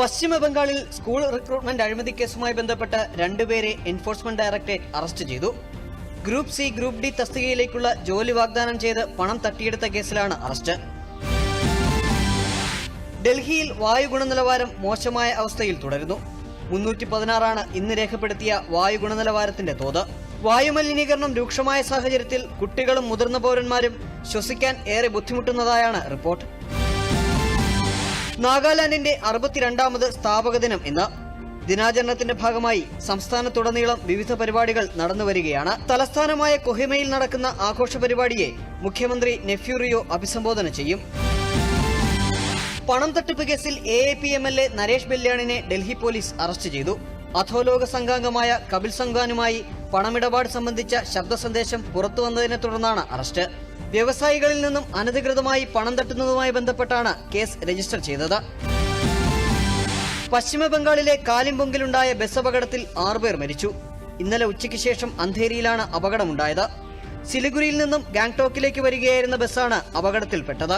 പശ്ചിമ ബംഗാളിൽ school recruitment അഴിമതി കേസുമായി ബന്ധപ്പെട്ട് രണ്ടുപേരെ എൻഫോഴ്സ്മെന്റ് ഡയറക്ടറേറ്റ് അറസ്റ്റ് ചെയ്തു. ഗ്രൂപ്പ് സി, ഗ്രൂപ്പ് ഡി തസ്തികയിലേക്കുള്ള ജോലി വാഗ്ദാനം ചെയ്ത് പണം തട്ടിയെടുത്ത കേസിലാണ് അറസ്റ്റ്. ഡൽഹിയിൽ വായു ഗുണനിലവാരം മോശമായ അവസ്ഥയിൽ തുടരുന്നു. 316 ഇന്ന് രേഖപ്പെടുത്തിയ വായു ഗുണനിലവാരത്തിന്റെ തോത്. വായുമലിനീകരണം രൂക്ഷമായ സാഹചര്യത്തിൽ കുട്ടികളും മുതിർന്ന പൗരന്മാരും ശ്വസിക്കാൻ ഏറെ ബുദ്ധിമുട്ടുന്നതായാണ് റിപ്പോർട്ട്. നാഗാലാൻഡിന്റെ 62ാമത് സ്ഥാപക ദിനം ഇന്ന്. ദിനാചരണത്തിന്റെ ഭാഗമായി സംസ്ഥാനത്തുടനീളം വിവിധ പരിപാടികൾ നടന്നുവരികയാണ്. തലസ്ഥാനമായ കൊഹിമയിൽ നടക്കുന്ന ആഘോഷ പരിപാടിയെ മുഖ്യമന്ത്രി നെഫ്യൂ റിയോ അഭിസംബോധന ചെയ്യും. പണം തട്ടിപ്പ് കേസിൽ AAP MLA നരേഷ് ബല്യാണിനെ ഡൽഹി പോലീസ് അറസ്റ്റ് ചെയ്തു. അധോലോക സംഘാംഗമായ കപിൽ സംഘാനുമായി പണമിടപാട് സംബന്ധിച്ച ശബ്ദ സന്ദേശം പുറത്തുവന്നതിനെ തുടർന്നാണ് അറസ്റ്റ്. വ്യവസായികളിൽ നിന്നും അനധികൃതമായി പണം തട്ടുന്നതുമായി ബന്ധപ്പെട്ടാണ് കേസ് രജിസ്റ്റർ ചെയ്തത്. പശ്ചിമ ബംഗാളിലെ കാലിംപോങ്ങിലുണ്ടായ ബസ് അപകടത്തിൽ 6 പേർ മരിച്ചു. ഇന്നലെ ഉച്ചയ്ക്ക് ശേഷം അന്ധേരിയിലാണ് അപകടമുണ്ടായത്. സിലിഗുരിയിൽ നിന്നും ഗാംഗ്ടോക്കിലേക്ക് വരികയായിരുന്ന ബസ്സാണ് അപകടത്തിൽപ്പെട്ടത്.